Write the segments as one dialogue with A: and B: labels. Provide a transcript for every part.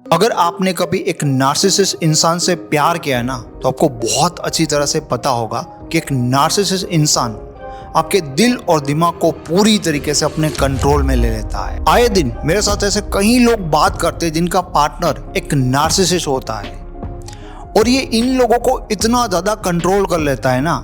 A: अगर आपने कभी एक नार्सिसिस्ट इंसान से प्यार किया है ना, तो आपको बहुत अच्छी तरह से पता होगा कि एक नार्सिसिस्ट इंसान आपके दिल और दिमाग को पूरी तरीके से अपने कंट्रोल में ले लेता है। आए दिन मेरे साथ ऐसे कई लोग बात करते हैं जिनका पार्टनर एक नार्सिसिस्ट होता है और ये इन लोगों को इतना ज़्यादा कंट्रोल कर लेता है ना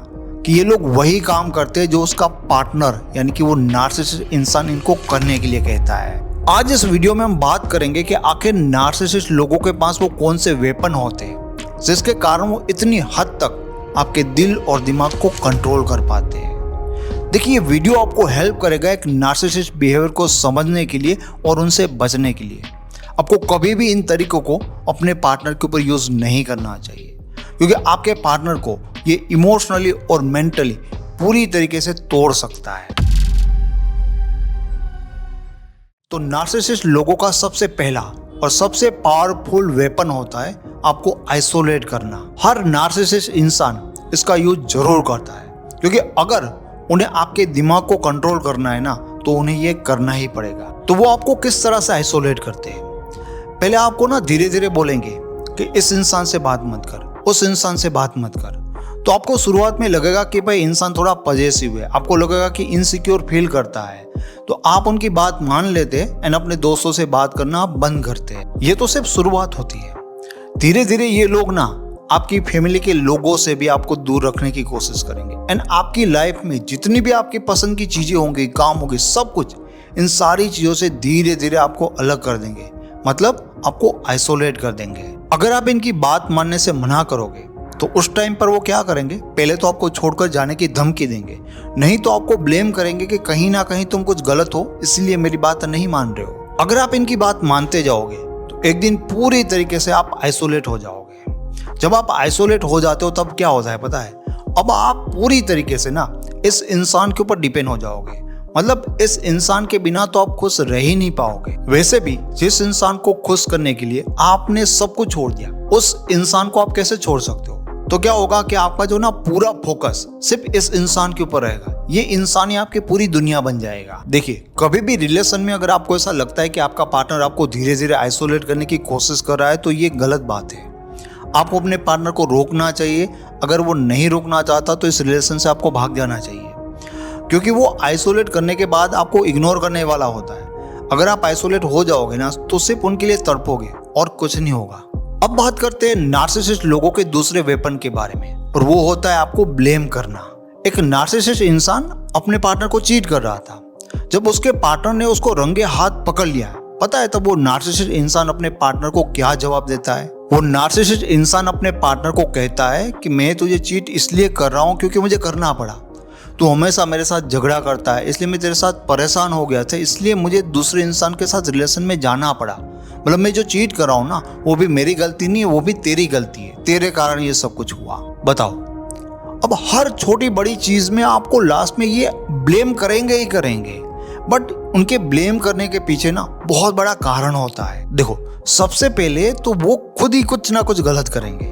A: कि ये लोग वही काम करते हैं जो उसका पार्टनर यानी कि वो नार्सिसिस्ट इंसान इनको करने के लिए कहता है। आज इस वीडियो में हम बात करेंगे कि आखिर नार्सिसिस्ट लोगों के पास वो कौन से वेपन होते हैं जिसके कारण वो इतनी हद तक आपके दिल और दिमाग को कंट्रोल कर पाते हैं। देखिए, ये वीडियो आपको हेल्प करेगा एक नार्सिसिस्ट बिहेवियर को समझने के लिए और उनसे बचने के लिए। आपको कभी भी इन तरीकों को अपने पार्टनर के ऊपर यूज नहीं करना चाहिए, क्योंकि आपके पार्टनर को ये इमोशनली और मेंटली पूरी तरीके से तोड़ सकता है। तो नार्सिसिस्ट लोगों का सबसे पहला और सबसे पावरफुल वेपन होता है आपको आइसोलेट करना। हर नार्सिसिस्ट इंसान इसका यूज जरूर करता है, क्योंकि अगर उन्हें आपके दिमाग को कंट्रोल करना है ना, तो उन्हें ये करना ही पड़ेगा। तो वो आपको किस तरह से आइसोलेट करते हैं? पहले आपको ना धीरे धीरे बोलेंगे कि इस इंसान से बात मत कर, उस इंसान से बात मत कर। तो आपको शुरुआत में लगेगा कि भाई इंसान थोड़ा पजेसिव है, आपको लगेगा कि इनसिक्योर फील करता है, तो आप उनकी बात मान लेते हैं एंड अपने दोस्तों से बात करना आप बंद करते हैं। ये तो सिर्फ शुरुआत होती है। धीरे धीरे ये लोग ना आपकी फैमिली के लोगों से भी आपको दूर रखने की कोशिश करेंगे एंड आपकी लाइफ में जितनी भी आपकी पसंद की चीजें होंगी, काम होंगे, सब कुछ इन सारी चीजों से धीरे धीरे आपको अलग कर देंगे, मतलब आपको आइसोलेट कर देंगे। अगर आप इनकी बात मानने से मना करोगे तो उस टाइम पर वो क्या करेंगे? पहले तो आपको छोड़कर जाने की धमकी देंगे, नहीं तो आपको ब्लेम करेंगे कि कहीं ना कहीं तुम कुछ गलत हो, इसलिए मेरी बात नहीं मान रहे हो। अगर आप इनकी बात मानते जाओगे तो एक दिन पूरी तरीके से आप आइसोलेट हो जाओगे। जब आप आइसोलेट हो जाते हो तब क्या होता है पता है? अब आप पूरी तरीके से ना इस इंसान के ऊपर डिपेंड हो जाओगे, मतलब इस इंसान के बिना तो आप खुश रह ही नहीं पाओगे। वैसे भी जिस इंसान को खुश करने के लिए आपने सब कुछ छोड़ दिया, उस इंसान को आप कैसे छोड़ सकते हो? तो क्या होगा कि आपका जो ना पूरा फोकस सिर्फ इस इंसान के ऊपर रहेगा। ये इंसान ही आपकी पूरी दुनिया बन जाएगा। देखिए, कभी भी रिलेशन में अगर आपको ऐसा लगता है कि आपका पार्टनर आपको धीरे धीरे आइसोलेट करने की कोशिश कर रहा है, तो ये गलत बात है। आपको अपने पार्टनर को रोकना चाहिए। अगर वो नहीं रोकना चाहता तो इस रिलेशन से आपको भाग जाना चाहिए, क्योंकि वो आइसोलेट करने के बाद आपको इग्नोर करने वाला होता है। अगर आप आइसोलेट हो जाओगे ना, तो सिर्फ उनके लिए तड़पोगे और कुछ नहीं होगा। अब बात करते हैं नार्सिसिस्ट लोगों के दूसरे वेपन के बारे में, और वो होता है आपको ब्लेम करना। एक नार्सिसिस्ट इंसान अपने पार्टनर को चीट कर रहा था। जब उसके पार्टनर ने उसको रंगे हाथ पकड़ लिया, पता है तब वो नार्सिसिस्ट इंसान अपने पार्टनर को क्या जवाब देता है? वो नार्सिसिस्ट इंसान अपने पार्टनर को कहता है कि मैं तुझे चीट इसलिए कर रहा हूँ क्योंकि मुझे करना पड़ा। तू हमेशा मेरे साथ झगड़ा करता है, इसलिए मैं तेरे साथ परेशान हो गया था, इसलिए मुझे दूसरे इंसान के साथ रिलेशन में जाना पड़ा। मतलब मैं जो चीट कर रहा हूँ ना, वो भी मेरी गलती नहीं है, वो भी तेरी गलती है, तेरे कारण ये सब कुछ हुआ। बताओ, अब हर छोटी बड़ी चीज में आपको लास्ट में ये ब्लेम करेंगे ही करेंगे, बट उनके ब्लेम करने के पीछे ना बहुत बड़ा कारण होता है। देखो, सबसे पहले तो वो खुद ही कुछ ना कुछ गलत करेंगे,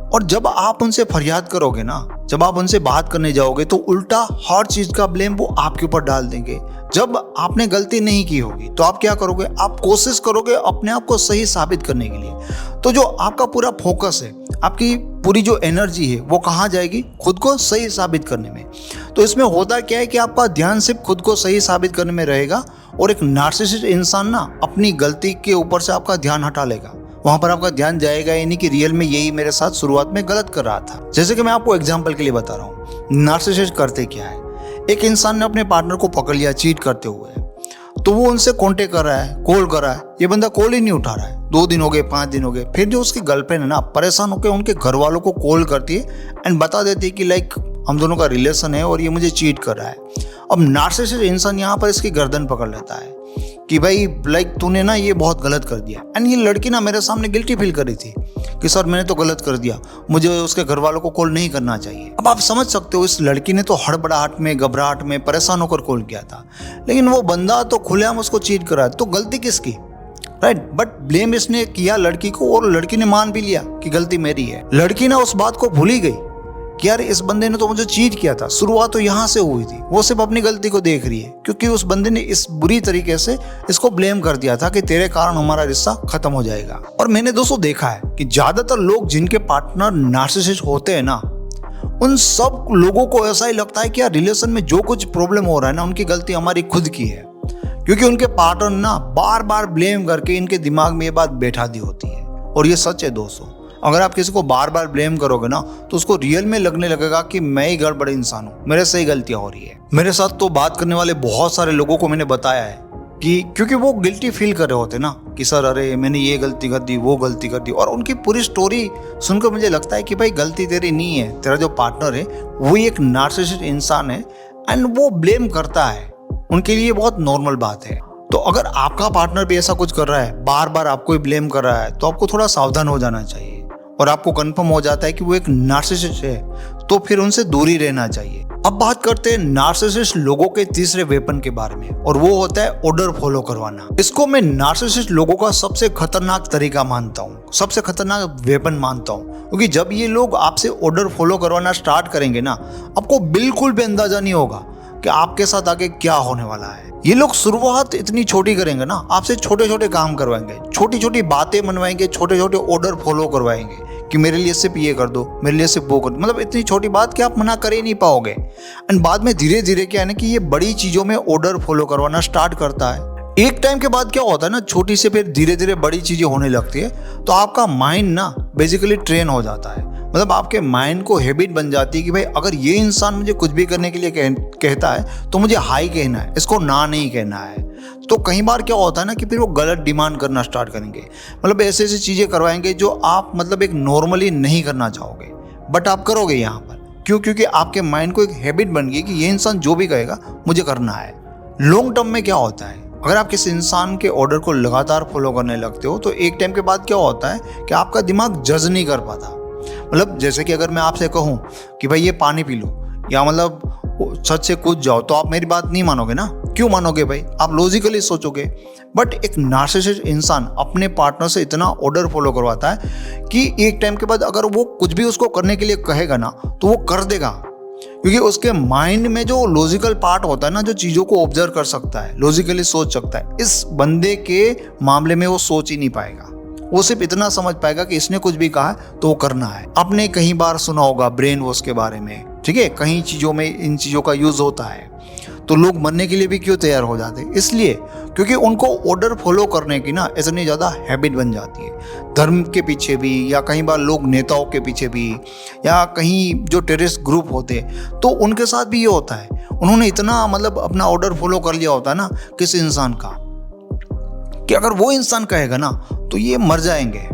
A: और जब आप उनसे फरियाद करोगे ना, जब आप उनसे बात करने जाओगे, तो उल्टा हर चीज का ब्लेम वो आपके ऊपर डाल देंगे। जब आपने गलती नहीं की होगी तो आप क्या करोगे? आप कोशिश करोगे अपने आप को सही साबित करने के लिए। तो जो आपका पूरा फोकस है, आपकी पूरी जो एनर्जी है, वो कहाँ जाएगी? खुद को सही साबित करने में। तो इसमें होता क्या है कि आपका ध्यान सिर्फ खुद को सही साबित करने में रहेगा, और एक नार्सिसिस्ट इंसान ना अपनी गलती के ऊपर से आपका ध्यान हटा लेगा। वहां पर आपका ध्यान जाएगा ही नहीं कि रियल में यही मेरे साथ शुरुआत में गलत कर रहा था। जैसे कि मैं आपको एग्जांपल के लिए बता रहा हूँ, नार्सिसिस्ट करते क्या है? एक इंसान ने अपने पार्टनर को पकड़ लिया चीट करते हुए, तो वो उनसे कांटेक्ट कर रहा है, कॉल कर रहा है, ये बंदा कॉल ही नहीं उठा रहा है। 2 दिन हो गए, 5 दिन हो गए, फिर जो उसकी गर्लफ्रेंड है ना, परेशान होकर उनके घर वालों को कॉल करती है एंड बता देती है कि लाइक हम दोनों का रिलेशन है और ये मुझे चीट कर रहा है। अब नार्सिसिस्ट इंसान यहाँ पर इसकी गर्दन पकड़ लेता है कि भाई लाइक तूने ना ये बहुत गलत कर दिया। एंड ये लड़की ना मेरे सामने गिल्टी फील कर रही थी कि सर मैंने तो गलत कर दिया, मुझे उसके घर वालों को कॉल नहीं करना चाहिए। अब आप समझ सकते हो, इस लड़की ने तो हड़बड़ाहट में, घबराहट में, परेशान होकर कॉल किया था, लेकिन वो बंदा तो खुलेआम उसको चीट कर रहा है। तो गलती किसकी? राइट, बट ब्लेम इसने किया लड़की को, और लड़की ने मान भी लिया कि गलती मेरी है। लड़की ना उस बात को भूल ही गई कि यार इस बंदे ने तो मुझे चीट किया था, शुरुआत तो यहाँ से हुई थी। वो सिर्फ अपनी गलती को देख रही है क्योंकि उस बंदे ने इस बुरी तरीके से इसको ब्लेम कर दिया था कि तेरे कारण हमारा रिश्ता खत्म हो जाएगा। और मैंने दोस्तों देखा है कि ज्यादातर लोग जिनके पार्टनर नार्सिसिस्ट होते हैं ना, उन सब लोगों को ऐसा ही लगता है कि यार रिलेशन में जो कुछ प्रॉब्लम हो रहा है ना, उनकी गलती हमारी खुद की है, क्योंकि उनके पार्टनर ना बार बार ब्लेम करके इनके दिमाग में ये बात बैठा दी होती है। और ये सच है दोस्तों, अगर आप किसी को बार बार ब्लेम करोगे ना तो उसको रियल में लगने लगेगा कि मैं ही गड़बड़ इंसान हूँ, मेरे से ही गलतियां हो रही है। मेरे साथ तो बात करने वाले बहुत सारे लोगों को मैंने बताया है कि क्योंकि वो गिल्टी फील कर रहे होते ना कि सर अरे मैंने ये गलती कर दी, वो गलती कर दी, और उनकी पूरी स्टोरी सुनकर मुझे लगता है कि भाई गलती तेरी नहीं है, तेरा जो पार्टनर है वो एक नार्सिसिस्ट इंसान है एंड वो ब्लेम करता है, उनके लिए बहुत नॉर्मल बात है। तो अगर आपका पार्टनर भी ऐसा कुछ कर रहा है, बार बार आपको ही ब्लेम कर रहा है, तो आपको थोड़ा सावधान हो जाना चाहिए और आपको कंफर्म हो जाता है कि वो एक नार्सिसिस्ट है तो फिर उनसे दूरी रहना चाहिए। अब बात करते हैं नार्सिसिस्ट लोगों के तीसरे वेपन के बारे में, और वो होता है ऑर्डर फॉलो करवाना। इसको मैं नार्सिसिस्ट लोगों का सबसे खतरनाक तरीका मानता हूँ, सबसे खतरनाक वेपन मानता हूँ, क्योंकि जब ये लोग आपसे ऑर्डर फॉलो करवाना स्टार्ट करेंगे ना, आपको बिल्कुल भी अंदाजा नहीं होगा कि आपके साथ आगे क्या होने वाला है। ये लोग शुरुआत इतनी छोटी करेंगे ना, आपसे छोटे छोटे काम करवाएंगे, छोटी छोटी बातें मनवाएंगे, छोटे छोटे ऑर्डर फॉलो करवाएंगे कि मेरे लिए सिर्फ ये कर दो, मेरे लिए सिर्फ वो कर दो, मतलब इतनी छोटी बात कि आप मना कर ही नहीं पाओगे। एंड बाद में धीरे धीरे क्या है ना कि ये बड़ी चीजों में ऑर्डर फॉलो करवाना स्टार्ट करता है। एक टाइम के बाद क्या होता है ना, छोटी से फिर धीरे धीरे बड़ी चीजें होने लगती है, तो आपका माइंड ना बेसिकली ट्रेन हो जाता है, मतलब आपके माइंड को हैबिट बन जाती है कि भाई अगर ये इंसान मुझे कुछ भी करने के लिए कहता है तो मुझे हाई कहना है, इसको ना नहीं कहना है। तो कई बार क्या होता है ना कि फिर वो गलत डिमांड करना स्टार्ट करेंगे, मतलब ऐसी ऐसी चीज़ें करवाएंगे जो आप मतलब एक नॉर्मली नहीं करना चाहोगे बट आप करोगे यहाँ पर। क्यों? क्योंकि आपके माइंड को एक हैबिट बन गई कि ये इंसान जो भी कहेगा मुझे करना है। लॉन्ग टर्म में क्या होता है, अगर आप किसी इंसान के ऑर्डर को लगातार फॉलो करने लगते हो तो एक टाइम के बाद क्या होता है कि आपका दिमाग जज नहीं कर पाता। मतलब जैसे कि अगर मैं आपसे कहूँ कि भाई ये पानी पी लो, या मतलब छत से कूद जाओ, तो आप मेरी बात नहीं मानोगे ना। क्यों मानोगे भाई? आप लॉजिकली सोचोगे। बट एक नार्सिसिस्ट इंसान अपने पार्टनर से इतना ऑर्डर फॉलो करवाता है कि एक टाइम के बाद अगर वो कुछ भी उसको करने के लिए कहेगा ना तो वो कर देगा, क्योंकि उसके माइंड में जो लॉजिकल पार्ट होता है ना, जो चीज़ों को ऑब्जर्व कर सकता है, लॉजिकली सोच सकता है, इस बंदे के मामले में वो सोच ही नहीं पाएगा। वो सिर्फ इतना समझ पाएगा कि इसने कुछ भी कहा है तो वो करना है। आपने कई बार सुना होगा ब्रेन वॉश के बारे में, ठीक है, कई चीज़ों में इन चीज़ों का यूज़ होता है। तो लोग मरने के लिए भी क्यों तैयार हो जाते हैं? इसलिए क्योंकि उनको ऑर्डर फॉलो करने की ना इतनी ज़्यादा हैबिट बन जाती है। धर्म के पीछे भी, या कई बार लोग नेताओं के पीछे भी, या कहीं जो टेररिस्ट ग्रुप होते हैं तो उनके साथ भी ये होता है। उन्होंने इतना मतलब अपना ऑर्डर फॉलो कर लिया होता है ना किसी इंसान का कि अगर वो इंसान कहेगा ना तो ये मर जाएंगे,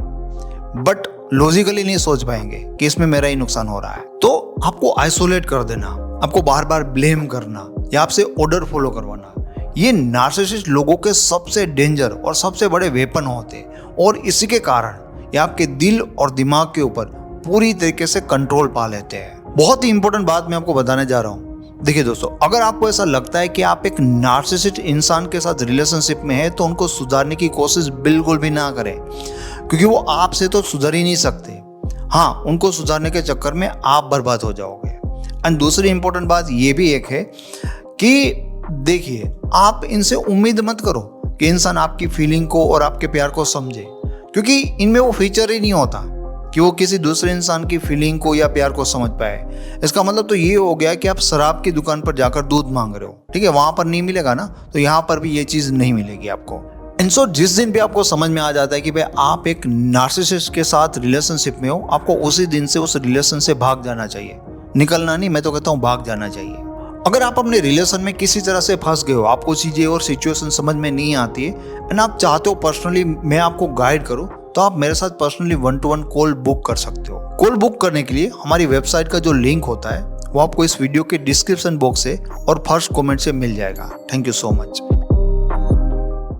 A: बट लॉजिकली नहीं सोच पाएंगे कि इसमें मेरा ही नुकसान हो रहा है। तो आपको आइसोलेट कर देना, आपको बार बार ब्लेम करना या आपसे ऑर्डर फॉलो करवाना, ये नार्सिसिस्ट लोगों के सबसे डेंजर और सबसे बड़े वेपन होते हैं। और इसी के कारण ये आपके दिल और दिमाग के ऊपर पूरी तरीके से कंट्रोल पा लेते हैं। बहुत ही इंपॉर्टेंट बात मैं आपको बताने जा रहा हूँ। देखिए दोस्तों, अगर आपको ऐसा लगता है कि आप एक नार्सिसिस्ट इंसान के साथ रिलेशनशिप में है तो उनको सुधारने की कोशिश बिल्कुल भी ना करें, क्योंकि वो आपसे तो सुधर ही नहीं सकते। हाँ, उनको सुधारने के चक्कर में आप बर्बाद हो जाओगे। एंड दूसरी इंपॉर्टेंट बात ये भी एक है कि देखिए, आप इनसे उम्मीद मत करो कि इंसान आपकी फीलिंग को और आपके प्यार को समझे, क्योंकि इनमें वो फीचर ही नहीं होता कि वो किसी दूसरे इंसान की फीलिंग को या प्यार को समझ पाए। इसका मतलब तो ये हो गया कि आप शराब की दुकान पर जाकर दूध मांग रहे हो, ठीक है, वहां पर नहीं मिलेगा ना, तो यहाँ पर भी ये चीज़ नहीं मिलेगी आपको। एंड सो जिस दिन भी आपको समझ में आ जाता है कि भाई आप एक नार्सिसिस्ट के साथ रिलेशनशिप में हो, आपको उसी दिन से उस रिलेशन से भाग जाना चाहिए। निकलना नहीं, मैं तो कहता हूँ भाग जाना चाहिए। अगर आप अपने रिलेशन में किसी तरह से फंस गए हो, आपको चीज़ें और सिचुएशन समझ में नहीं आती है एंड आप चाहते हो पर्सनली मैं आपको गाइड करूं, तो आप मेरे साथ पर्सनली 1-to-1 कॉल बुक कर सकते हो। कॉल बुक करने के लिए हमारी वेबसाइट का जो लिंक होता है वो आपको इस वीडियो के डिस्क्रिप्शन बॉक्स से और फर्स्ट कमेंट से मिल जाएगा। Thank you so much.